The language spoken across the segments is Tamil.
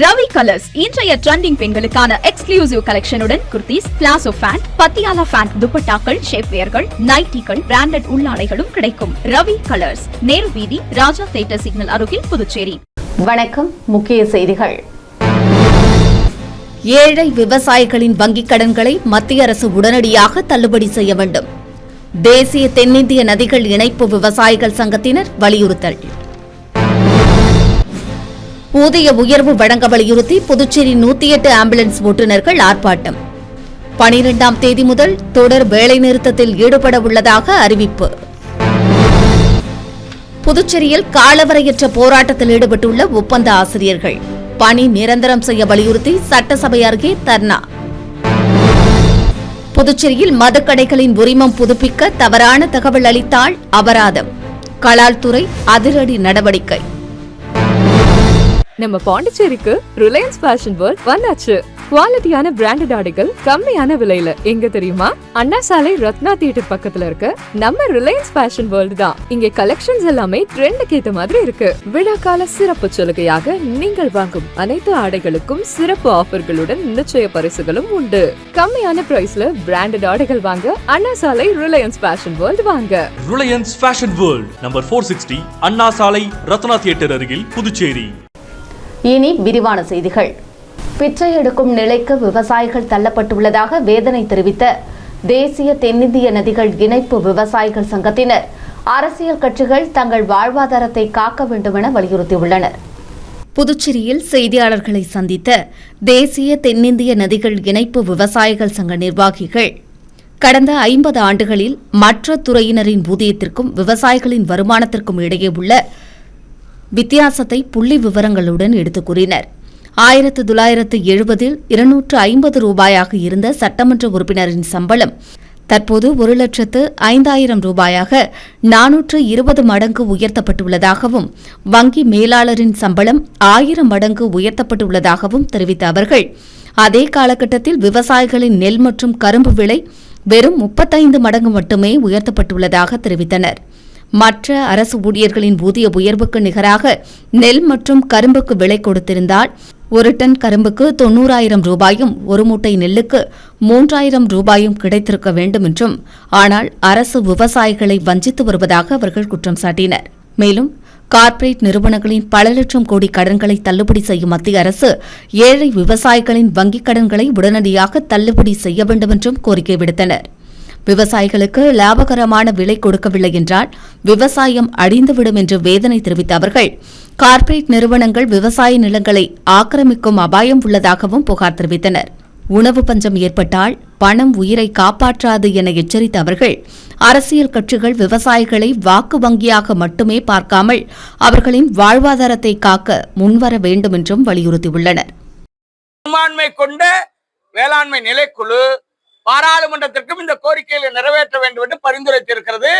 ரவி கலர்ஸ் இன்றைய ட்ரெண்டிங் பெண்களுக்கான எக்ஸ்க்ளூசிவ் கலெக்ஷனுடன் kurtis, palazzo pant, Patiala pant, துப்பட்டாக்கள், ஷேப்வேர்கள், நைட்டிகள், பிராண்டட் உள்ளாடைகளும் கிடைக்கும். ரவி கலர்ஸ், நேரு வீதி, ராஜா தியேட்டர் சிக்னல் அருகில், புதுச்சேரி. வணக்கம். முக்கிய செய்திகள். ஏழை விவசாயிகளின் வங்கிக் கடன்களை மத்திய அரசு உடனடியாக தள்ளுபடி செய்ய வேண்டும். தேசிய தென்னிந்திய நதிகள் இணைப்பு விவசாயிகள் சங்கத்தினர் வலியுறுத்தல். ஊதிய உயர்வு வழங்க வலியுறுத்தி புதுச்சேரி 108 ஆம்புலன்ஸ் ஓட்டுநர்கள் ஆர்ப்பாட்டம். 12ஆம் தேதி முதல் தொடர் வேலைநிறுத்தத்தில் ஈடுபட உள்ளதாக அறிவிப்பு. புதுச்சேரியில் காலவரையற்ற போராட்டத்தில் ஈடுபட்டுள்ள ஒப்பந்த ஆசிரியர்கள் பணி நிரந்தரம் செய்ய வலியுறுத்தி சட்டசபை அருகே தர்ணா. புதுச்சேரியில் மதுக்கடைகளின் உரிமம் புதுப்பிக்க தவறான தகவல் அளித்தால் அபராதம். கலால் துறை அதிரடி நடவடிக்கை. நம்ம பாண்டிச்சேரிக்கு ரிலையன்ஸ் ஃபேஷன் வேர்ல்ட் வந்தாச்சு. குவாலிட்டியான பிராண்டட் ஆடைகள் கம்மியான விலையில. எங்க தெரியுமா? அண்ணா சாலை ரத்னா தியேட்டர் பக்கத்துல இருக்க நம்ம ரிலையன்ஸ் ஃபேஷன் வேர்ல்ட் தான். இங்க கலெக்ஷன்ஸ் எல்லாமே ட்ரெண்டுக்கு ஏத்த மாதிரி இருக்கு. விழாக்கால சிறப்பு சலுகையாக நீங்கள் வாங்கும் அனைத்து ஆடைகளுக்கும் சிறப்பு ஆஃபர்களுடன் நிச்சய பரிசுகளும் உண்டு. கம்மியான பிரைஸ்ல பிராண்டட் ஆடைகள் வாங்க அண்ணா சாலை ரிலையன்ஸ் ஃபேஷன் வேர்ல்ட் வாங்க. ரிலையன்ஸ் ஃபேஷன் வேர்ல்ட் நம்பர் 460 அண்ணா சாலை ரத்னா தியேட்டர் அருகில், புதுச்சேரி. இனி விரிவான செய்திகள். பிச்சை எடுக்கும் நிலைக்கு விவசாயிகள் தள்ளப்பட்டுள்ளதாக வேதனை தெரிவித்த தேசிய தென்னிந்திய நதிகள் இணைப்பு விவசாயிகள் சங்கத்தினர் அரசியல் கட்சிகள் தங்கள் வாழ்வாதாரத்தை காக்க வேண்டுமென வலியுறுத்தியுள்ளனர். புதுச்சேரியில் செய்தியாளர்களை சந்தித்த தேசிய தென்னிந்திய நதிகள் இணைப்பு விவசாயிகள் சங்க நிர்வாகிகள் கடந்த 50 ஆண்டுகளில் மற்ற துறையினரின் ஊதியத்திற்கும் விவசாயிகளின் வருமானத்திற்கும் இடையே உள்ள வித்தியாசத்தை புள்ளி விவரங்களுடன் எடுத்துக் கூறினர். 1970 250 ரூபாயாக இருந்த சட்டமன்ற உறுப்பினரின் சம்பளம் தற்போது 1,05,000 ரூபாயாக 420 மடங்கு உயர்த்தப்பட்டுள்ளதாகவும், வங்கி மேலாளரின் சம்பளம் 1000 மடங்கு உயர்த்தப்பட்டுள்ளதாகவும் தெரிவித்த அவர்கள், அதே காலகட்டத்தில் விவசாயிகளின் நெல் மற்றும் கரும்பு விலை வெறும் 35 மடங்கு மட்டுமே உயர்த்தப்பட்டுள்ளதாக தெரிவித்தனர். மற்ற அரசு ஊழியர்களின் ஊதிய உயர்வுக்கு நிகராக நெல் மற்றும் கரும்புக்கு விலை கொடுத்திருந்தால் 1 டன் கரும்புக்கு 90,000 ரூபாயும் 1 மூட்டை நெல்லுக்கு 3,000 ரூபாயும் கிடைத்திருக்க வேண்டும் என்றும், ஆனால் அரசு விவசாயிகளை வஞ்சித்து வருவதாக அவர்கள் குற்றம் சாட்டினர். மேலும் கார்ப்பரேட் நிறுவனங்களின் பல லட்சம் கோடி கடன்களை தள்ளுபடி செய்யும் மத்திய அரசு ஏழை விவசாயிகளின் வங்கிக் கடன்களை உடனடியாக தள்ளுபடி செய்ய வேண்டும் என்றும் கோரிக்கை விடுத்தனர். விவசாயிகளுக்கு லாபகரமான விலை கொடுக்கவில்லை என்றால் விவசாயம் அழிந்துவிடும் என்று வேதனை தெரிவித்த அவர்கள், கார்ப்பரேட் நிறுவனங்கள் விவசாய நிலங்களை ஆக்கிரமிக்கும் அபாயம் உள்ளதாகவும் புகார் தெரிவித்தனர். உணவு பஞ்சம் ஏற்பட்டால் பணம் உயிரை காப்பாற்றாது என எச்சரித்த அவர்கள், அரசியல் கட்சிகள் விவசாயிகளை வாக்கு வங்கியாக மட்டுமே பார்க்காமல் அவர்களின் வாழ்வாதாரத்தை காக்க முன்வர வேண்டும் என்றும் வலியுறுத்தியுள்ளனர். வேளாண்மை நிலைக்குழு பாராளுமன்றத்திற்கும் இந்த கோரிக்கைகளை நிறைவேற்ற வேண்டும் என்று பரிந்துரைத்திருக்கிறது.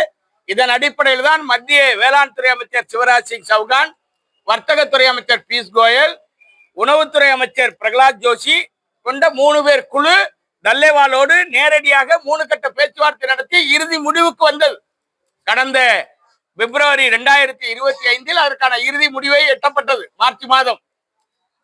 இதன் அடிப்படையில் தான் மத்திய வேளாண் துறை அமைச்சர் சிவராஜ் சிங் சௌகான், வர்த்தகத்துறை அமைச்சர் பியூஷ் கோயல், உணவுத்துறை அமைச்சர் பிரகலாத் ஜோஷி கொண்ட 3 பேர் குழு தல்லேவாலோடு நேரடியாக 3 கட்ட பேச்சுவார்த்தை நடத்தி இறுதி முடிவுக்கு வந்தது. கடந்த பிப்ரவரி 2025 அதற்கான இறுதி முடிவை எட்டப்பட்டது, மார்ச் மாதம்.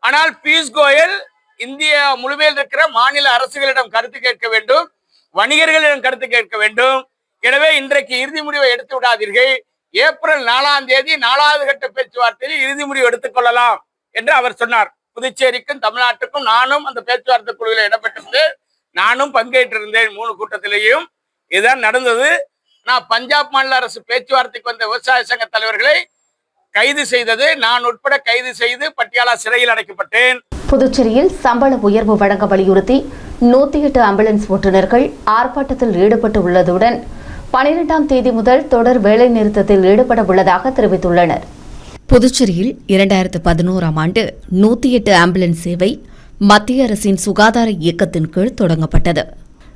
ஆனால் பியூஷ் கோயல் இந்தியா முழுமையில் இருக்கிற மாநில அரசுகளிடம் கருத்து கேட்க வேண்டும், வணிகர்களிடம் கருத்து கேட்க வேண்டும். எனவே இன்றைக்கு இறுதி முடிவை எடுத்து விடாதீர்கள், ஏப்ரல் 4ஆம் தேதி 4வது கட்ட பேச்சுவார்த்தையில் இறுதி முடிவு எடுத்துக் கொள்ளலாம் என்று அவர் சொன்னார். புதுச்சேரிக்கும் தமிழ்நாட்டுக்கும் நானும் அந்த பேச்சுவார்த்தை குழுவில் இடம்பெற்றிருந்து நானும் பங்கேற்றிருந்தேன். 3 கூட்டத்திலேயும் இதுதான் நடந்தது. நான் பஞ்சாப் மாநில அரசு பேச்சுவார்த்தைக்கு வந்த விவசாய சங்க தலைவர்களை கைது செய்தது, நான் உட்பட கைது செய்து பட்டியாலா சிறையில் அடைக்கப்பட்டேன். புதுச்சேரியில் சம்பள உயர்வு வழங்க வலியுறுத்தி 108 ஆம்புலன்ஸ் ஓட்டுநர்கள் ஆர்ப்பாட்டத்தில் ஈடுபட்டு உள்ளதுடன் 12ஆம் தேதி முதல் தொடர் வேலைநிறுத்தத்தில் ஈடுபட உள்ளதாக தெரிவித்துள்ளனர். புதுச்சேரியில் 2011ஆம் ஆண்டு 108 ஆம்புலன்ஸ் சேவை மத்திய அரசின் சுகாதார இயக்கத்தின் கீழ் தொடங்கப்பட்டது.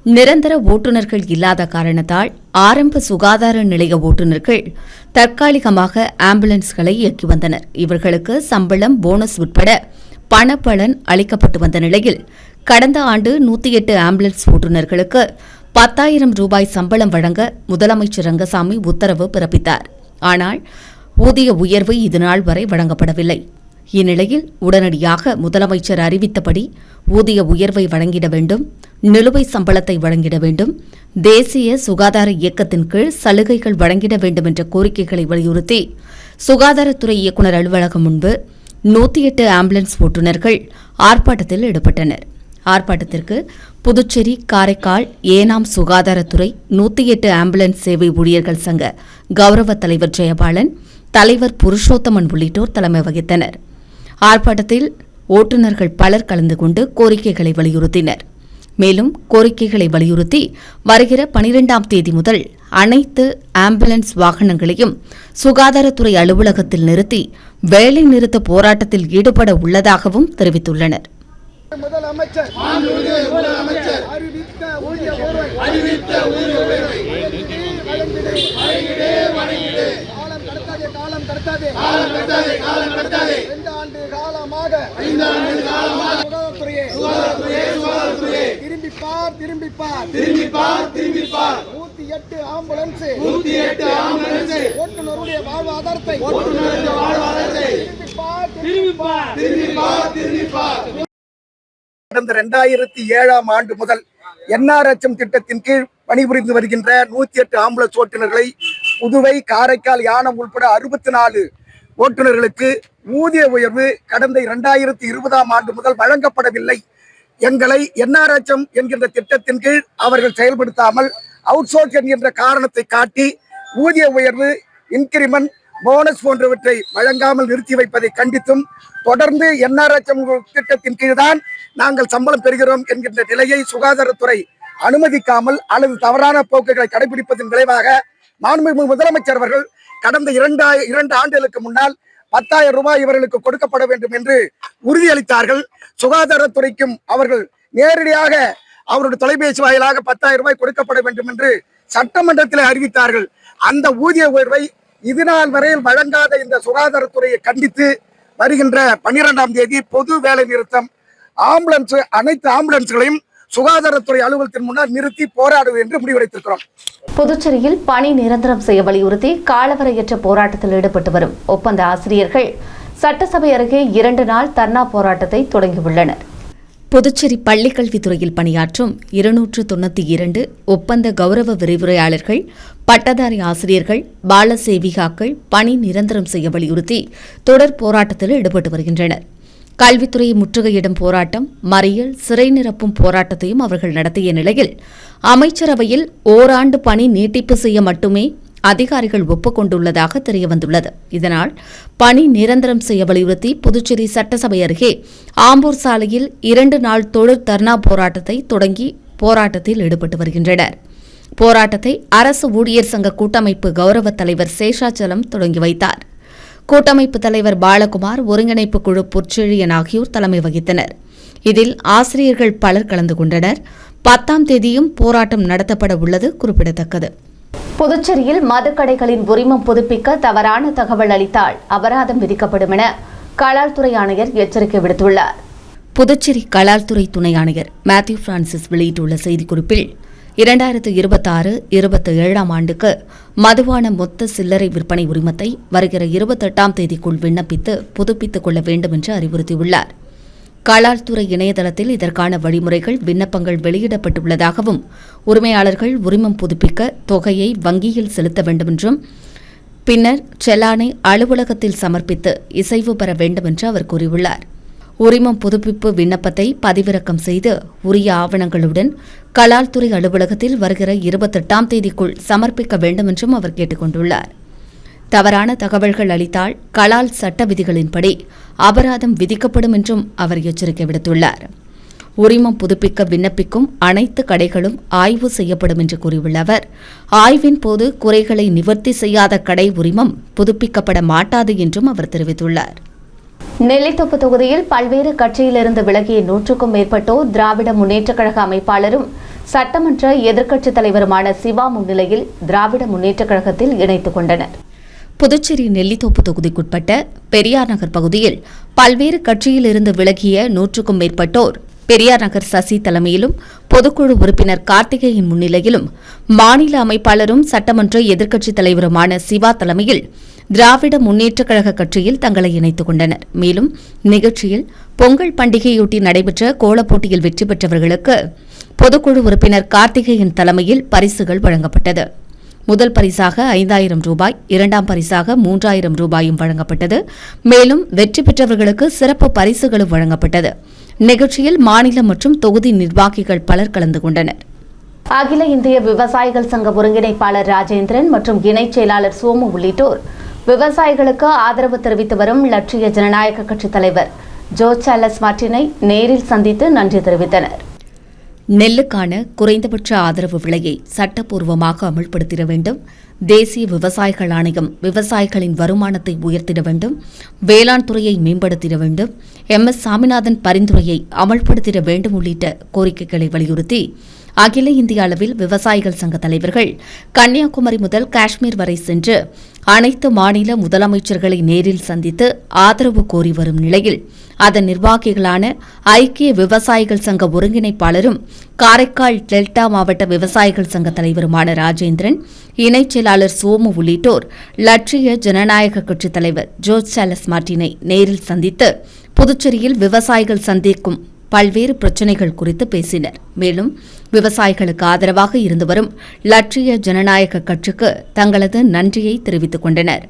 நிரந்தர ஓட்டுநர்கள் இல்லாத காரணத்தால் ஆரம்ப சுகாதார நிலைய ஓட்டுநர்கள் தற்காலிகமாக ஆம்புலன்ஸ்களை இயக்கி வந்தனர். இவர்களுக்கு சம்பளம், போனஸ் உட்பட பணப்பலன் அளிக்கப்பட்டு வந்த நிலையில் கடந்த ஆண்டு 108 ஆம்புலன்ஸ் ஓட்டுநர்களுக்கு 10,000 ரூபாய் சம்பளம் வழங்க முதலமைச்சர் ரங்கசாமி உத்தரவு பிறப்பித்தார். ஆனால் ஊதிய உயர்வு இதுநாள் வரை வழங்கப்படவில்லை. இந்நிலையில் உடனடியாக முதலமைச்சர் அறிவித்தபடி ஊதிய உயர்வை வழங்கிட வேண்டும், நிலுவை சம்பளத்தை வழங்கிட வேண்டும், தேசிய சுகாதார இயக்கத்தின் கீழ் சலுகைகள் வழங்கிட வேண்டும் என்ற கோரிக்கைகளை வலியுறுத்தி சுகாதாரத்துறை இயக்குநர் அலுவலகம் முன்பு 108 ஆம்புலன்ஸ் ஓட்டுநர்கள் ஆர்ப்பாட்டத்தில் ஈடுபட்டனர். ஆர்ப்பாட்டத்திற்கு புதுச்சேரி, காரைக்கால், ஏனாம் சுகாதாரத்துறை 108 ஆம்புலன்ஸ் சேவை ஊழியர்கள் சங்க கௌரவ தலைவர் ஜெயபாலன், தலைவர் புருஷோத்தமன் உள்ளிட்டோர் தலைமை வகித்தனர். ஆர்ப்பாட்டத்தில் ஓட்டுநர்கள் பலர் கலந்து கொண்டு கோரிக்கைகளை வலியுறுத்தினர். மேலும் கோரிக்கைகளை வலியுறுத்தி வருகிற 12ஆம் தேதி முதல் அனைத்து ஆம்புலன்ஸ் வாகனங்களையும் சுகாதாரத்துறை அலுவலகத்தில் நிறுத்தி வேலை நிறுத்த போராட்டத்தில் ஈடுபட உள்ளதாகவும் தெரிவித்துள்ளனர். முதலமைச்சர் அறிவித்த ஊதிய உயர்வை காலம் கடத்தாதே 2 ஆண்டு காலமாக சுகாதாரத்துறையே திரும்பி பார் 108 ஆம்புலன்ஸ் ஓட்டுநருடைய வாழ்வாதாரத்தை கடந்த 2007ஆம் ஆண்டு முதல் என்ஆர்எச்எம் திட்டத்தின் கீழ் பணிபுரிந்து வருகின்ற 108 ஆம்புலன்ஸ் ஓட்டுநர்களை புதுவை, காரைக்கால், யானம் உட்பட 64 ஓட்டுநர்களுக்கு ஊதிய உயர்வு கடந்த 2020ஆம் ஆண்டு முதல் வழங்கப்படவில்லை. எங்களை என்ஆர்எச்எம் என்கின்ற திட்டத்தின் கீழ் அவர்கள் செயல்படுத்தாமல் அவுட்சோர்ஸ் என்கின்ற காரணத்தை காட்டி ஊதிய உயர்வு, இன்கிரிமெண்ட், போனஸ் போன்றவற்றை வழங்காமல் நிறுத்தி வைப்பதை கண்டித்தும் தொடர்ந்து என்ஆர்எச்எம் திட்டத்தின் கீழ்தான் நாங்கள் சம்பளம் பெறுகிறோம் என்கின்ற நிலையை சுகாதாரத்துறை அனுமதிக்காமல் அல்லது தவறான போக்குகளை கடைபிடிப்பதன் விளைவாக மாண்புமிகு முதலமைச்சர் அவர்கள் கடந்த 2 ஆண்டுகளுக்கு முன்னால் 10,000 ரூபாய் இவர்களுக்கு கொடுக்கப்பட வேண்டும் என்று உறுதியளித்தார்கள். சுகாதாரத்துறைக்கும் அவர்கள் நேரடியாக அவருடைய தொலைபேசி வாயிலாக 10,000 ரூபாய் கொடுக்கப்பட வேண்டும் என்று சட்டமன்றத்தில் அறிவித்தார்கள். அந்த ஊதிய உயர்வை இதுநாள் வரையில் வழங்காத இந்த சுகாதாரத்துறையை கண்டித்து வருகின்ற 12ஆம் தேதி பொது வேலை நிறுத்தம், அனைத்து ஆம்புலன்ஸ்களையும் சுகாதாரத்துறை அலுவலகத்தின் முன்னால் நிறுத்தி போராடுவது என்று முடிவெடுத்திருக்கிறோம். புதுச்சேரியில் பணி நிரந்தரம் செய்ய வலியுறுத்தி காலவரையற்ற போராட்டத்தில் ஈடுபட்டு வரும் ஒப்பந்த ஆசிரியர்கள் சட்டசபை அருகே 2 நாள் தர்ணா போராட்டத்தை தொடங்கியுள்ளனர். புதுச்சேரி பள்ளிக்கல்வித்துறையில் பணியாற்றும் 292 ஒப்பந்த கௌரவ விரிவுரையாளர்கள், பட்டதாரி ஆசிரியர்கள், பாலசேவிகாக்கள் பணி நிரந்தரம் செய்ய வலியுறுத்தி தொடர் போராட்டத்தில் ஈடுபட்டு வருகின்றனர். கல்வித்துறையை முற்றுகையிடும் போராட்டம், மறியல், சிறை நிரப்பும் போராட்டத்தையும் அவர்கள் நடத்திய நிலையில் அமைச்சரவையில் ஓராண்டு பணி நீட்டிப்பு செய்ய மட்டுமே அதிகாரிகள் ஒப்புக்கொண்டுள்ளதாக தெரியவந்துள்ளது. இதனால் பணி நிரந்தரம் செய்ய வலியுறுத்தி புதுச்சேரி சட்டசபை அருகே ஆம்பூர் சாலையில் 2 நாள் தொடர் தர்ணா போராட்டத்தை தொடங்கி போராட்டத்தில் ஈடுபட்டு வருகின்றனர். போராட்டத்தை அரசு ஊழியர் சங்க கூட்டமைப்பு கௌரவ தலைவர் சேஷாச்சலம் தொடங்கி வைத்தார். கூட்டமைப்பு தலைவர் பாலகுமார், ஒருங்கிணைப்பு குழு பொற்செழியன் ஆகியோர் தலைமை வகித்தனர். இதில் ஆசிரியர்கள் பலர் கலந்து கொண்டனர். 10ஆம் தேதியும் போராட்டம் நடத்தப்பட உள்ளது குறிப்பிடத்தக்கது. புதுச்சேரியில் மதுக்கடைகளின் உரிமம் புதுப்பிக்க தவறான தகவல் அளித்தால் அபராதம் விதிக்கப்படும் என கலால்துறை ஆணையர் எச்சரிக்கை விடுத்துள்ளார். புதுச்சேரி கலால்துறை துணை ஆணையர் மேத்யூ பிரான்சிஸ் வெளியிட்டுள்ள செய்திக்குறிப்பில் 2026-27ஆம் ஆண்டுக்கு மதுபான மொத்த சில்லறை விற்பனை உரிமத்தை வருகிற 28ஆம் தேதிக்குள் விண்ணப்பித்து புதுப்பித்துக் கொள்ள வேண்டும் என்று அறிவுறுத்தியுள்ளார். கலால்துறை இணையதளத்தில் இதற்கான வழிமுறைகள், விண்ணப்பங்கள் வெளியிடப்பட்டுள்ளதாகவும் உரிமையாளர்கள் உரிமம் புதுப்பிக்க தொகையை வங்கியில் செலுத்த வேண்டும் என்றும் பின்னர் செலானை அலுவலகத்தில் சமர்ப்பித்து இசைவு பெற வேண்டும் என்று அவர் கூறியுள்ளார். உரிமம் புதுப்பிப்பு விண்ணப்பத்தை பதிவிறக்கம் செய்து உரிய ஆவணங்களுடன் கலால்துறை அலுவலகத்தில் வருகிற 28ஆம் தேதிக்குள் சமர்ப்பிக்க வேண்டும் என்றும் அவர் கேட்டுக் கொண்டுள்ளார். தவறான தகவல்கள் அளித்தால் கலால் சட்ட விதிகளின்படி அபராதம் விதிக்கப்படும் என்றும் அவர் எச்சரிக்கை விடுத்துள்ளார். உரிமம் புதுப்பிக்க விண்ணப்பிக்கும் அனைத்து கடைகளும் ஆய்வு செய்யப்படும் என்று கூறியுள்ள அவர், ஆய்வின் போது குறைகளை நிவர்த்தி செய்யாத கடை உரிமம் புதுப்பிக்கப்பட மாட்டாது என்றும் அவர் தெரிவித்துள்ளார். நெல்லித்தோப்பு தொகுதியில் பல்வேறு கட்சியிலிருந்து விலகிய 100க்கும் மேற்பட்டோர் திராவிட முன்னேற்றக் கழக அமைப்பாளரும் சட்டமன்ற எதிர்க்கட்சித் தலைவருமான சிவா முன்னிலையில் திராவிட முன்னேற்றக் கழகத்தில் இணைத்துக் கொண்டனர். புதுச்சேரி நெல்லித்தோப்பு தொகுதிக்குட்பட்ட பெரியார் நகர் பகுதியில் பல்வேறு கட்சியிலிருந்து விலகிய 100க்கும் மேற்பட்டோர் பெரியார் நகர் சசி தலைமையிலும் பொதுக்குழு உறுப்பினர் கார்த்திகேயன் முன்னிலையிலும் மாநில அமைப்பாளரும் சட்டமன்ற எதிர்க்கட்சித் தலைவருமான சிவா தலைமையில் திராவிட முன்னேற்றக் கழக கட்சியில் தங்களை இணைத்துக் கொண்டனர். மேலும் நிகழ்ச்சியில் பொங்கல் பண்டிகையொட்டி நடைபெற்ற கோலப் போட்டியில் வெற்றி பெற்றவர்களுக்கு பொதுக்குழு உறுப்பினர் கார்த்திகேயன் தலைமையில் பரிசுகள் வழங்கப்பட்டது. முதல் பரிசாக 5000 ரூபாய், இரண்டாம் பரிசாக 3000 ரூபாயும் வழங்கப்பட்டது. மேலும் வெற்றி பெற்றவர்களுக்கு சிறப்பு பரிசுகளும் வழங்கப்பட்டது. நிகழ்ச்சியில் மாநில மற்றும் தொகுதி நிர்வாகிகள் பலர் கலந்து கொண்டனர். அகில இந்திய விவசாயிகள் சங்க ஒருங்கிணைப்பாளர் ராஜேந்திரன் மற்றும் இணைச் செயலாளர் சோமு உள்ளிட்டோர் விவசாயிகளுக்கு ஆதரவு தெரிவித்து வரும் லட்சிய ஜனநாயக கட்சித் தலைவர் ஜோர்ஜ் சார்லஸ் மார்டினை நேரில் சந்தித்து நன்றி தெரிவித்தனர். நெல்லுக்கான குறைந்தபட்ச ஆதரவு விலையை சட்டப்பூர்வமாக அமல்படுத்திட வேண்டும். தேசிய விவசாயிகள் ஆணையம் விவசாயிகளின் வருமானத்தை உயர்த்திட வேண்டும். வேளாண் துறையை மேம்படுத்திட வேண்டும். MS சாமிநாதன் பரிந்துரையை அமல்படுத்திட வேண்டும் உள்ளிட்ட கோரிக்கைகளை வலியுறுத்தி அகில இந்திய அளவில் விவசாயிகள் சங்க தலைவர்கள் கன்னியாகுமரி முதல் காஷ்மீர் வரை சென்று அனைத்து மாநில முதலமைச்சர்களை நேரில் சந்தித்து ஆதரவு கோரி வரும் நிலையில் அதன் நிர்வாகிகளான ஐக்கிய விவசாயிகள் சங்க ஒருங்கிணைப்பாளரும் காரைக்கால் டெல்டா மாவட்ட விவசாயிகள் சங்க தலைவருமான ராஜேந்திரன், இணைச் செயலாளர் சோமு உள்ளிட்டோர் லட்சிய ஜனநாயக கட்சித் தலைவர் ஜோர்ஜ் சார்லஸ் மார்டினை நேரில் சந்தித்து புதுச்சேரியில் விவசாயிகள் சந்திக்கும் பல்வேறு பிரச்சினைகள் குறித்து பேசினர். மேலும் விவசாயிகளுக்கு ஆதரவாக இருந்து வரும் லட்சிய ஜனநாயக கட்சிக்கு தங்களது நன்றியை தெரிவித்துக் கொண்டனர்.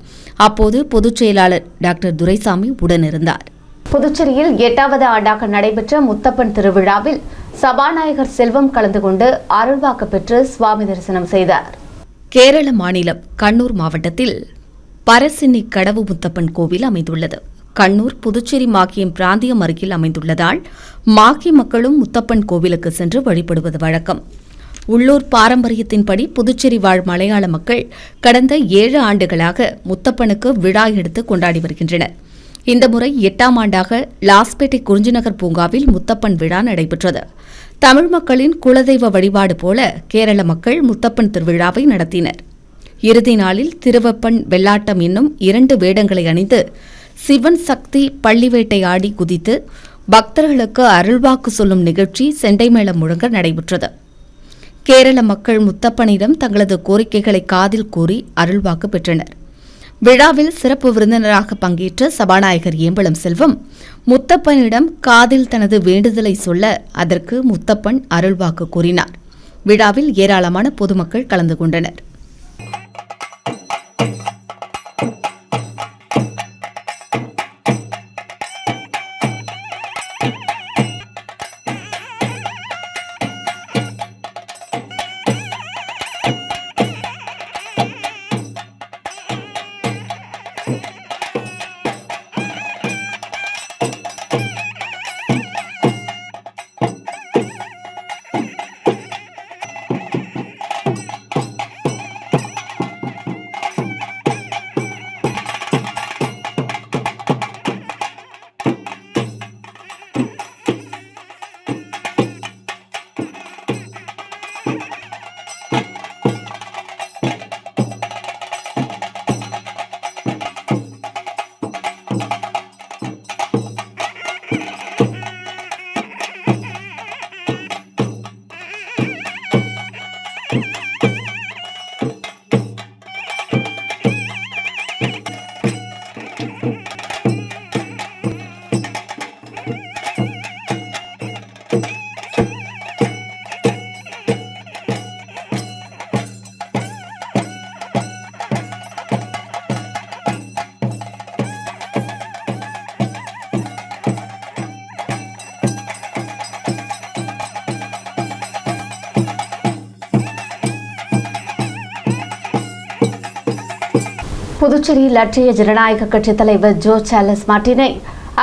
அப்போது பொதுச் செயலாளர் டாக்டர் துரைசாமி உடனிருந்தார். புதுச்சேரியில் 8வது ஆண்டாக நடைபெற்ற முத்தப்பன் திருவிழாவில் சபாநாயகர் செல்வம் கலந்து கொண்டு அருள்வாக்கு பெற்று சுவாமி தரிசனம் செய்தார். கேரள மாநிலம் கண்ணூர் மாவட்டத்தில் பரசின்னி கடவு முத்தப்பன் கோவில் அமைந்துள்ளது. கண்ணூர் புதுச்சேரி மாக்கியம் பிராந்தியம் அருகில் அமைந்துள்ளதால் மாக்கி மக்களும் முத்தப்பன் கோவிலுக்கு சென்று வழிபடுவது வழக்கம். உள்ளூர் பாரம்பரியத்தின்படி புதுச்சேரி வாழ் மலையாள மக்கள் கடந்த 7 ஆண்டுகளாக முத்தப்பனுக்கு விழா எடுத்து கொண்டாடி வருகின்றனர். இந்த முறை 8ஆம் ஆண்டாக லாஸ்பேட்டை குறிஞ்சிநகர் பூங்காவில் முத்தப்பன் விழா நடைபெற்றது. தமிழ் மக்களின் குலதெய்வ வழிபாடு போல கேரள மக்கள் முத்தப்பன் திருவிழாவை நடத்தினர். இறுதி நாளில் திருவப்பன் வெள்ளாட்டம் என்னும் 2 வேடங்களை அணிந்து சிவன் சக்தி பள்ளிவேட்டை ஆடி குதித்து பக்தர்களுக்கு அருள்வாக்கு சொல்லும் நிகழ்ச்சி செண்டைமேளம் முழங்க நடைபெற்றது. கேரள மக்கள் முத்தப்பனிடம் தங்களது கோரிக்கைகளை காதில் கூறி அருள்வாக்கு பெற்றனர். விழாவில் சிறப்பு விருந்தினராக பங்கேற்ற சபாநாயகர் ஏம்பலம் செல்வம் முத்தப்பனிடம் காதில் தனது வேண்டுதலை சொல்ல அதற்கு முத்தப்பன் அருள்வாக்கு கூறினார். விழாவில் ஏராளமான பொதுமக்கள் கலந்து கொண்டனர். புதுச்சேரி லட்சிய ஜனநாயக கட்சித் தலைவர் ஜோர்ஜ் சார்லஸ் மார்டினை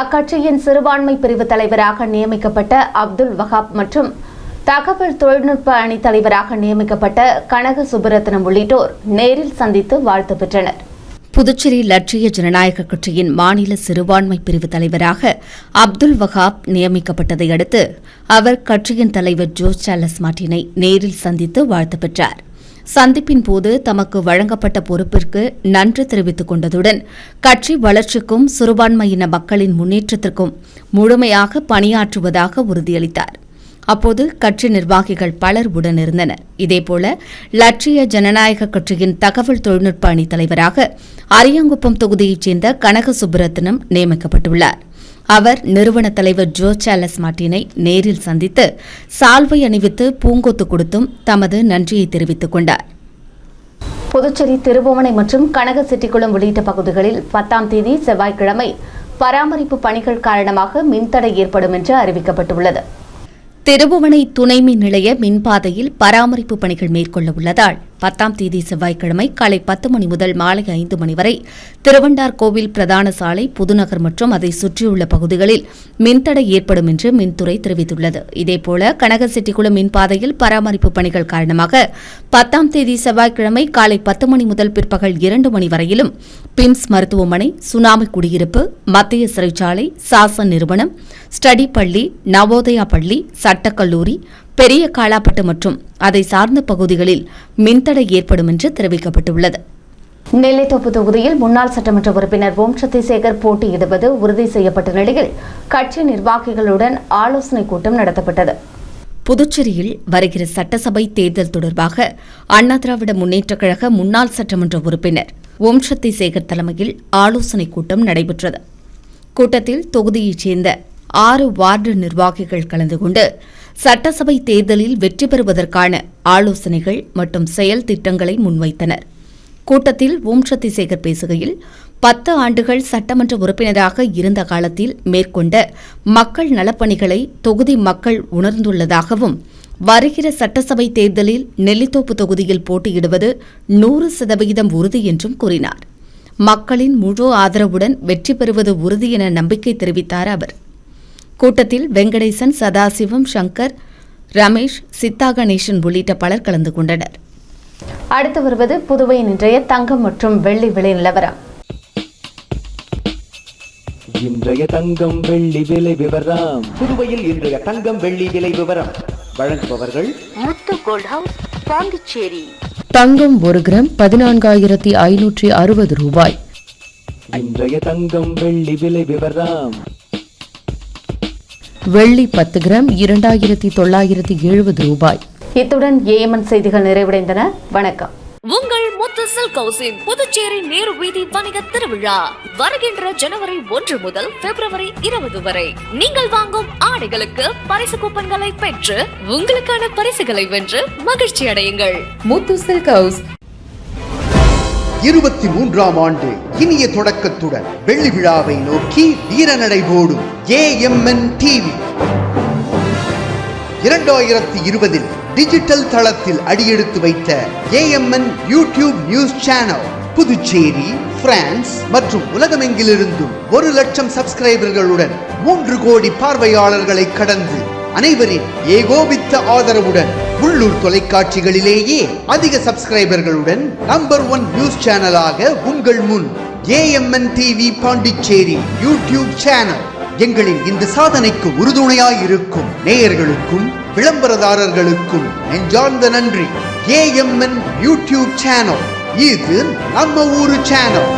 அக்கட்சியின் சிறுபான்மை பிரிவு தலைவராக நியமிக்கப்பட்ட அப்துல் வஹாப் மற்றும் தகவல் தொழில்நுட்ப அணி தலைவராக நியமிக்கப்பட்ட கனக சுப்புரத்னம் உள்ளிட்டோர் நேரில் சந்தித்து வாழ்த்து பெற்றனர். புதுச்சேரி லட்சிய ஜனநாயக கட்சியின் மாநில சிறுபான்மை பிரிவு தலைவராக அப்துல் வஹாப் நியமிக்கப்பட்டதை அடுத்து அவர் கட்சியின் தலைவர் ஜோர்ஜ் சார்லஸ் மார்டினை நேரில் சந்தித்து வாழ்த்து பெற்றார். சந்திப்பின் போது தமக்கு வழங்கப்பட்ட பொறுப்பிற்கு நன்றி தெரிவித்துக் கொண்டதுடன் கட்சி வளர்ச்சிக்கும் சிறுபான்மையின மக்களின் முன்னேற்றத்திற்கும் முழுமையாக பணியாற்றுவதாக உறுதியளித்தார். அப்போது கட்சி நிர்வாகிகள் பலர் உடனிருந்தனர். இதேபோல லட்சிய ஜனநாயக கட்சியின் தகவல் தொழில்நுட்ப அணி தலைவராக அரியாங்குப்பம் தொகுதியைச் சேர்ந்த கனக சுப்புரத்னம் நியமிக்கப்பட்டுள்ளார். அவர் நிறுவன தலைவர் ஜோ சார்லஸ் மார்ட்டினை நேரில் சந்தித்து சால்வை அணிவித்து பூங்கொத்து கொடுத்தும் தமது நன்றியை தெரிவித்துக் கொண்டார். புதுச்சேரி திருபுவனை மற்றும் கனகசெட்டிக்குளம் உள்ளிட்ட பகுதிகளில் 10ஆம் தேதி செவ்வாய்க்கிழமை பராமரிப்பு பணிகள் காரணமாக மின்தடை ஏற்படும் என்று அறிவிக்கப்பட்டுள்ளது. திருபுவனை துணை மின் நிலைய மின்பாதையில் பராமரிப்பு பணிகள் மேற்கொள்ள உள்ளதால் 10ஆம் தேதி செவ்வாய்க்கிழமை காலை 10 மணி முதல் மாலை 5 மணி வரை திருவண்டார் கோவில் பிரதான சாலை, புதுநகர் மற்றும் அதை சுற்றியுள்ள பகுதிகளில் மின்தடை ஏற்படும் என்று மின்துறை தெரிவித்துள்ளது. இதேபோல கனகசெட்டிக்குளம் மின்பாதையில் பராமரிப்பு பணிகள் காரணமாக 10ஆம் தேதி செவ்வாய்க்கிழமை காலை 10 மணி முதல் பிற்பகல் 2 மணி வரையிலும் பிம்ஸ் மருத்துவமனை, சுனாமி குடியிருப்பு, மத்திய சிறைச்சாலை, சாசன் நிறுவனம், ஸ்டடி பள்ளி, நவோதயா பள்ளி, சட்டக்கல்லூரி, பெரிய காலாப்பட்டு மற்றும் அதை சார்ந்த பகுதிகளில் மின்தடை ஏற்படும் என்று தெரிவிக்கப்பட்டுள்ளது. நெல்லித்தோப்பு தொகுதியில் முன்னாள் சட்டமன்ற உறுப்பினர் ஓம் சக்தி சேகர் போட்டியிடுவது உறுதி செய்யப்பட்ட நிலையில் கட்சி நிர்வாகிகளுடன் ஆலோசனைக் கூட்டம் நடத்தப்பட்டது. புதுச்சேரியில் வருகிற சட்டசபை தேர்தல் தொடர்பாக அண்ணா திராவிட முன்னேற்றக் கழக முன்னாள் சட்டமன்ற உறுப்பினர் ஓம் சக்தி சேகர் தலைமையில் ஆலோசனைக் கூட்டம் நடைபெற்றது. கூட்டத்தில் தொகுதியைச் சேர்ந்த 6 வார்டு நிர்வாகிகள் கலந்து கொண்டு சட்டசபை தேர்தலில் வெற்றி பெறுவதற்கான ஆலோசனைகள் மற்றும் செயல் திட்டங்களை முன்வைத்தனர். கூட்டத்தில் ஓம் சக்தி சேகர் பேசுகையில் 10 ஆண்டுகள் சட்டமன்ற உறுப்பினராக இருந்த காலத்தில் மேற்கொண்ட மக்கள் நலப்பணிகளை தொகுதி மக்கள் உணர்ந்துள்ளதாகவும், வருகிற சட்டசபை தேர்தலில் நெல்லித்தோப்பு தொகுதியில் போட்டியிடுவது 100% உறுதி என்றும் கூறினார். மக்களின் முழு ஆதரவுடன் வெற்றி பெறுவது உறுதி என நம்பிக்கை தெரிவித்தார் அவர். கூட்டத்தில் வெங்கடேசன், சதாசிவம், சங்கர், ரமேஷ், சித்தா கணேசன் உள்ளிட்ட பலர் கலந்து கொண்டனர். அடுத்து வருவது புதுவையின் இன்றைய தங்கம் மற்றும் வெள்ளி விலை நிலவரம். இன்றைய தங்கம் வெள்ளி விலை விவரம். புதுவையில் இன்றைய தங்கம் வெள்ளி விலை விவரம் வழங்குபவர்கள் முத்து கோல்ட் ஹவுஸ், பாண்டிச்சேரி. தங்கம் 1 கிராம் 14,560 ரூபாய். இன்றைய தங்கம் வெள்ளி விலை விவரம். வெள்ளி 10 கிராம் 2,970 ரூபாய். இத்துடன் ஏஎம்என் செய்திகள் நிறைவடைந்தன. வணக்கம். உங்கள் முத்து சில்க் ஹவுஸின் புதுச்சேரி நேரு வீதி வணிக திருவிழா வருகின்ற ஜனவரி 1 முதல் பிப்ரவரி 20 வரை நீங்கள் வாங்கும் ஆடைகளுக்கு பரிசு கூப்பன்களை பெற்று உங்களுக்கான பரிசுகளை வென்று மகிழ்ச்சி அடையுங்கள். முத்து சில்க் ஹவுஸ் 23ஆம் ஆண்டு இனிய தொடக்கத்துடன் வெள்ளி விழாவை நோக்கி வீரநடை போடும் ஏஎம்என் டிவி 2020 டிஜிட்டல் தளத்தில் அடியெடுத்து வைத்த AMN YouTube news channel Puducherry, France மற்றும் உலகமெங்கிலிருந்தும் 1 லட்சம் சப்ஸ்கிரைபர்களுடன் 3 கோடி பார்வையாளர்களை கடந்து அனைவரின் ஏகோபித்த ஆதரவுடன் உள்ளூர் தொலைக்காட்சிகளிலேயே அதிக சப்ஸ்கிரைபர்களுடன் நம்பர் 1 நியூஸ் சேனலாக உங்கள் முன் AMN TV Pondicherry YouTube channel. எங்களின் இந்த சாதனைக்கு உறுதுணையாயிருக்கும் நேயர்களுக்கும் விளம்பரதாரர்களுக்கும் நெஞ்சார்ந்த நன்றி. ஏஎம்என் யூடியூப் சேனல், இது நம்ம ஊரு சேனல்.